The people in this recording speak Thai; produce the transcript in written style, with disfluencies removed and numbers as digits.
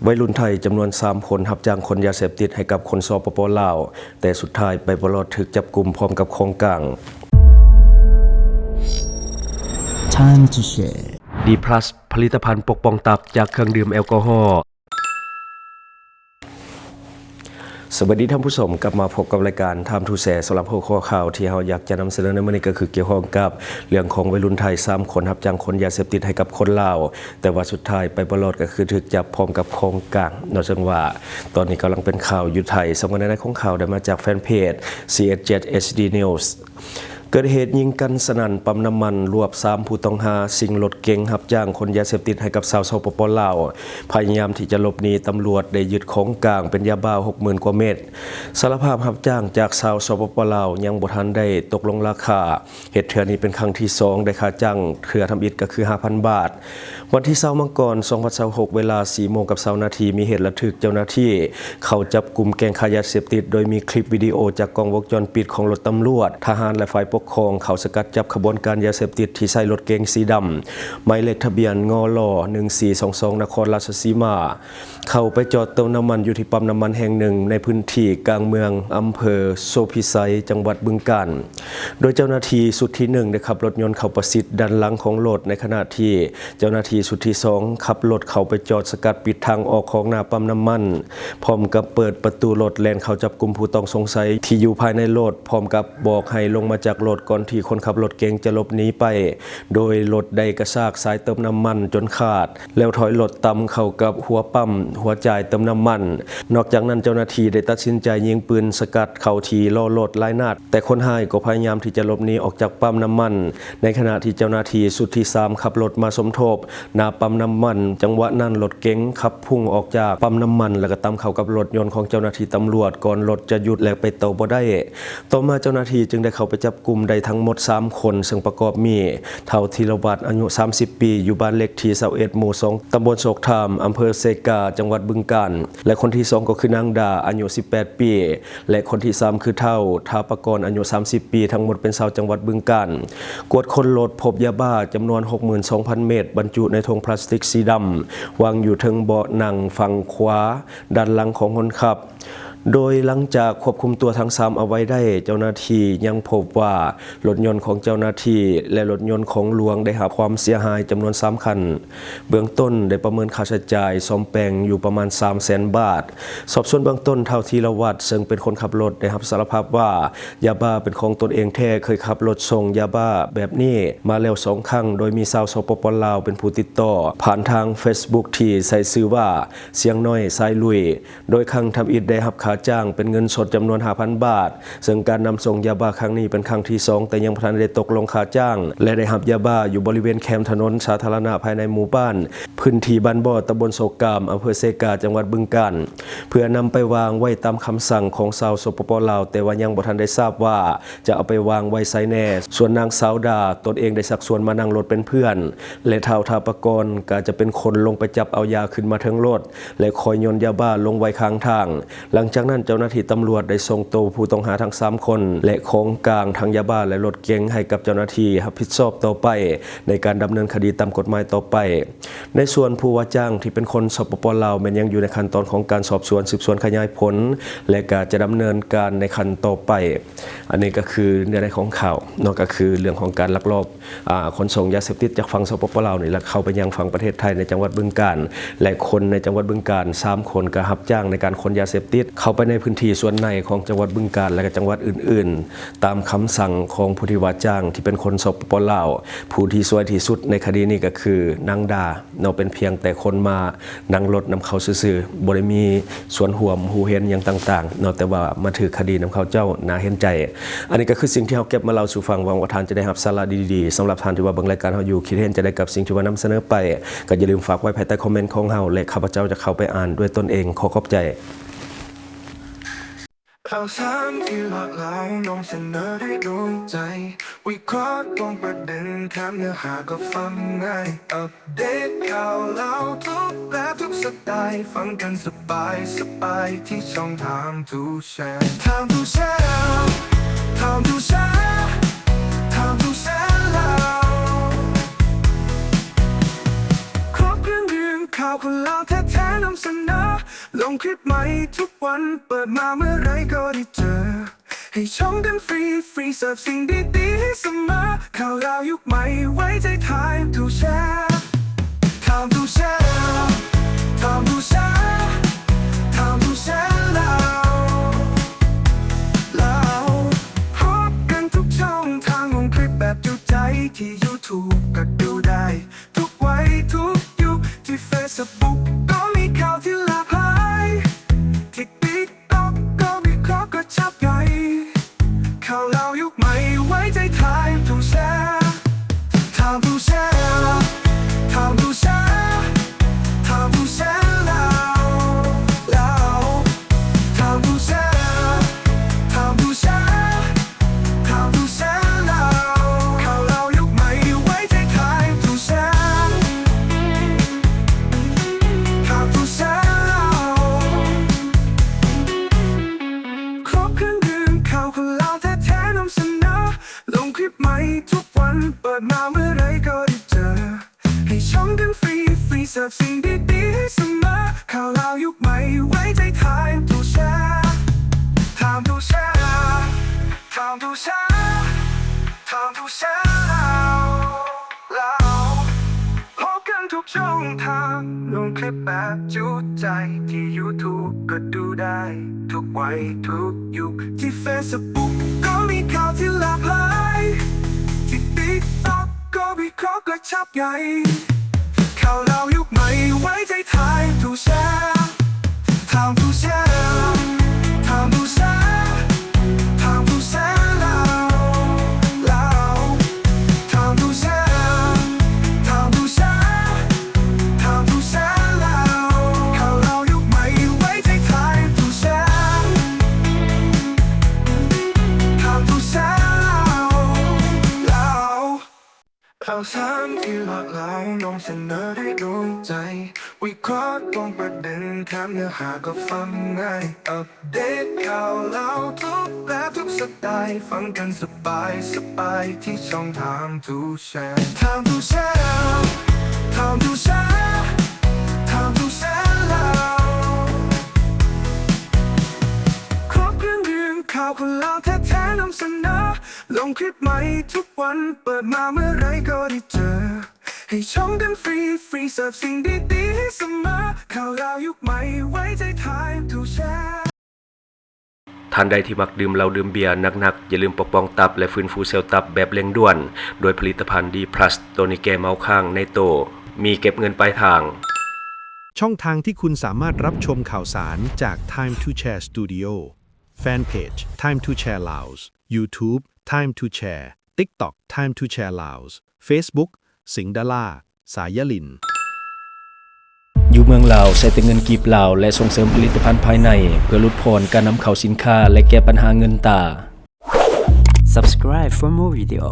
วัยรุ่นไทยจำนวน3 คนรับจ้างคนยาเสพติดให้กับคนสปป.ลาวแต่สุดท้ายไปบ่รอดถูกจับกุมพร้อมกับของกลาง Time to share D+ ผลิตภัณฑ์ปกป้องตับจากเครื่องดื่มแอลกอฮอล์สวัสดีท่านผู้ชมกลับมาพบกับรายการ Time to Share สำหรับหัวข้อข่าวที่เราอยากจะนำเสนอในวันนี้ก็คือเกี่ยวข้องกับเรื่องของวัยรุ่นไทย3 คนรับจ้างคนยาเสพติดให้กับคนลาวแต่ว่าสุดท้ายไปบ่รอดก็คือถูกจับพร้อมกับของกลางนอกจากว่าตอนนี้กำลังเป็นข่าวอยู่ไทยสำหรับในของข่าวได้มาจากแฟนเพจ CS7 HD Newsเกิดเหตุยิงกันสนั่นปั๊มน้ำมันรวบ3 ผู้ต้องหาสิงรถเก๋งรับจ้างคนยาเสพติดให้กับชาวสปป.ลาวพยายามที่จะหลบหนีตำรวจได้ยึดของกลางเป็นยาบ้า 60,000 กว่าเม็ดสารภาพรับจ้างจากชาวสปป.ลาวยังบ่ทันได้ตกลงราคาเหตุเทื่อนี้เป็นครั้งที่2ได้ค่าจ้างเครือทำอิฐก็คือ 5,000 บาทวันที่20มังกร2026เวลา 4:20 นาทีมีเหตุระทึกเจ้าหน้าที่เข้าจับกุมแก๊งค้ายาเสพติดโดยมีคลิปวิดีโอจากกล้องวงจรปิดของรถตำรวจทหารและฝ่ายปกครองเขาสกัดจับขบวนการยาเสพติดที่ใช้รถเก๋งสีดำหมายเลขทะเบียนงล1422นครราชสีมาเข้าไปจอดเติมน้ำมันอยู่ที่ปั๊มน้ำมันแห่งหนึ่งในพื้นที่กลางเมืองอำเภอโซพิสัยจังหวัดบึงกาฬโดยเจ้าหน้าที่สุดที่1ได้ขับรถยนต์เข้าประสิทธิ์ด้านหลังของรถในขณะที่เจ้าหน้าที่สุดที่2ขับรถเข้าไปจอดสกัดปิดทางออกของหน้าปั๊มน้ำมันพร้อมกับเปิดประตูรถแล่นเข้าจับกุมผู้ต้องสงสัยที่อยู่ภายในรถพร้อมกับบอกให้ลงมาจากรถก่อนที่คนขับรถเก๋งจะหลบหนีไปโดยรถได้กระชากสายเติมน้ำมันจนขาดแล้วถอยรถต่ำเข้ากับหัวปั๊มหัวจ่ายเติมน้ำมันนอกจากนั้นเจ้าหน้าที่ได้ตัดสินใจยิงปืนสกัดเข้าที่ล้อรถหลายนัดแต่คนร้ายก็พยายามที่จะหลบหนีออกจากปั๊มน้ำมันในขณะที่เจ้าหน้าที่สุดที่3ขับรถมาสมทบหน้าปั๊มน้ำมันจังหวะนั้นรถเก๋งขับพุ่งออกจากปั๊มน้ำมันแล้วก็ตามเข้ากับรถยนต์ของเจ้าหน้าที่ตำรวจก่อนรถจะหยุดและไปต่อบ่ได้ต่อมาเจ้าหน้าที่จึงได้เข้าไปจับกุมได้ทั้งหมด3 คนซึ่งประกอบมีเฒ่าธีรวัฒน์อายุ30 ปีอยู่บ้านเลขที่21หมู่2ตำบลโศกธามอำเภอเซกาจังหวัดบึงกาฬและคนที่2ก็คือนางดาอายุ18 ปีและคนที่3คือเฒ่าทาปกรอายุ30 ปีทั้งหมดเป็นชาวจังหวัดบึงกาฬกวดค้นรถพบยาบ้าจำนวน 62,000 เม็ดบรรจุในถุงพลาสติกสีดำวางอยู่ทึงเบาะนั่งฝั่งขวาด้านหลังของคนขับโดยหลังจากควบคุมตัวทั้ง3เอาไว้ได้เจ้าหน้าที่ยังพบว่ารถยนต์ของเจ้าหน้าที่และรถยนต์ของหลวงได้รับความเสียหายจำนวน3 คันเบื้องต้นได้ประเมินค่าใช้จ่ายซ่อมแปลงอยู่ประมาณ 300,000 บาทสอบสวนเบื้องต้นเท่าธีรวัฒน์ซึ่งเป็นคนขับรถได้รับสารภาพว่ายาบ้าเป็นของตนเองแท้เคยขับรถส่งยาบ้าแบบนี้มาแล้ว2 ครั้งโดยมีชาวสปป.ลาวเป็นผู้ติดต่อผ่านทาง Facebook ที่ใช้ชื่อว่าเสียงน้อยสายลุยโดยครั้งทำอิฐได้รับค่าจ้างเป็นเงินสดจำนวน 5,000 บาทซึ่งการนำส่งยาบ้าครั้งนี้เป็นครั้งที่2แต่ยังบ่ทันได้ตกลงค่าจ้างและได้รับยาบ้าอยู่บริเวณแคมป์ถนนสาธารณะภายในหมู่บ้านพื้นที่บ้านบ่อตำบลโศกกามอำเภอเซกาจังหวัดบึงกาฬเพื่อนำไปวางไว้ตามคำสั่งของชาวสปป.ลาวแต่ว่ายังบ่ทันได้ทราบว่าจะเอาไปวางไว้ไสแน่ส่วนนางสาวดาตนเองได้สักชวนมานั่งรถเป็นเพื่อนและเฒ่าทาปกรก็จะเป็นคนลงไปจับเอายาขึ้นมาทั้งรถและคอยโยนยาบ้าลงไว้ข้างทางหลังจากนั้นเจ้าหน้าที่ตำรวจได้ส่งตัวผู้ต้องหาทั้ง3 คนและของกลางทั้งยาบ้าและรถเก๋งให้กับเจ้าหน้าที่รับผิดชอบต่อไปในการดำเนินคดีตามกฎหมายต่อไปในส่วนผู้ว่าจ้างที่เป็นคนสปป.ลาวแม้ยังอยู่ในขั้นตอนของการสอบสวนสืบสวนขยายผลและก็จะดำเนินการในขั้นต่อไปอันนี้ก็คือเนื้อในของข่าวนอกก็คือเรื่องของการลักลอบขนส่งยาเสพติดจากฝั่งสปป.ลาวนี่แล้วเข้าไปยังฝั่งประเทศไทยในจังหวัดบึงกาฬและคนในจังหวัดบึงกาฬ3 คนก็รับจ้างในการขนยาเสพติดเข้าไปในพื้นที่ส่วนในของจังหวัดบึงกาฬและก็จังหวัดอื่นๆตามคำสั่งของผู้ที่ว่าจ้างที่เป็นคนสปป.ลาวผู้ที่ซวยที่สุดในคดีนี้ก็คือนางดาเนาะเป็นเพียงแต่คนมานั่งรถนำเขาซื่อๆบ่ได้มีส่วนร่วมหูเห็นอย่างต่างๆเนาะแต่ว่ามาถือคดีนำเขาเจ้าน่าเห็นใจอันนี้ก็คือสิ่งที่เราเก็บมาเล่าสู่ฟังหวังว่าท่านจะได้รับสาระดีๆสำหรับท่านที่ว่าเบิ่งรายการเราอยู่คิดเห็นจะได้กับสิ่งที่ว่านำเสนอไปก็อย่าลืมฝากไว้ภายใต้คอมเมนต์ของเราและข้าพเจ้าจะเข้าไปอ่านด้วยตนเองขอขอบใจข่าวสารที่หลากหลายนำเสนอได้โดนใจวิเคราะห์ตรงประเด็นแถมเนื้อหาก็ฟังง่ายอัปเดตข่าวเล่าทุกแบบทุกสไตล์ฟังกันสบายที่ช่องทาง to share Time to share Time to share Time to share แล้วครบเครื่องดื่มข่าวคนเล่าแท้ๆนำเสนอ งคลิปใหม่ทุกวันเปิดมาเมื่อไรก็ได้เจอให้ชมกันฟรีเสิร์ฟสิ่งดีๆให้เสมอข่าวราวยุคใหม่ไว้ใจ Time to share Time to share Time to share Time to share แล้วพบกันทุกช่องทางลงคลิปแบบจุใจที่ YouTube ก็ดูได้ทุกวัยทุกยุคที่ Facebook ก็มีข่าวที่หลากหลายที่ TikTok ก็มีเคราะห์ก็ชับใหญ่ข่าวราวยุคใหม่ไว้ใจ Time to share Time to share Time to share Time to share แล้ว Time to share Time to share Time to share แล้วข่าวราวยุคใหม่ไว้ใจ Time to share Time to share ครบเครื่องดื่มข่าวคนลาวแท้ๆนำเสนอลงคลิปใหม่ทุกวันเปิดมาเมื่อไรก็ได้เจอให้ชมกันฟรีเสิร์ฟสิ่งดีๆให้เสมอข่าวราวยุคใหม่ไว้ใจ Time to share Time to share Time to share Time to share แล้วพบกันทุกช่องทางลงคลิปแบบจุใจที่ YouTube ก็ดูได้ทุกวัยทุกยุคที่ Facebook ก็มีข่าวที่หลากหลายที่ TikTok ก็วิเคราะห์กระชับใหญ่ข่าวราวยุคใหม่ไว้ใจ Time to share Time to share Time to share Time to share แล้ว Time to share Time to share Time to share แล้วข่าวราวยุคใหม่ไว้ใจ Time to share Time to share แล้วข่าวสารที่หลากหลายนำเสนอได้โดนใจวิเคราะห์ตรงประเด็นแถมเนื้อหาก็ฟังง่ายอัปเดตข่าวเล่าทุกแบบทุกสไตล์ฟังกันสบายที่ช่อง Time to share Time to share Time to share Time to share แล้วครบเครื่องดื่มข่าวคนลาวแท้ๆนำเสนอลงคลิปใหม่ทุกวันเปิดมาเมื่อไรก็ได้เจอให้ชมกันฟรีเสิร์ฟสิ่งดีๆให้เสมอข่าวราวยุคใหม่ไว้ใจ Time to share ท่านใดที่มักดื่มเหล้าดื่มเบียร์หนักๆอย่าลืมปกป้องตับและฟื้นฟูเซลล์ตับแบบเร่งด่วน โดยผลิตภัณฑ์ดีพลัสตัวนี้แก้เมาข้างในโตมีเก็บเงินปลายทาง ช่องทางที่คุณสามารถรับชมข่าวสารจาก Time to Share Studio Fanpage Time to Share Laos YouTube Time to Share TikTok Time to Share Laos Facebook สิงห์ดาราสายลิน อยู่เมืองลาวใช้แต่เงินกีบลาวและส่งเสริมผลิตภัณฑ์ภายในเพื่อลดพรการนำเข้าสินค้าและแก้ปัญหาเงินตา Subscribe for more video.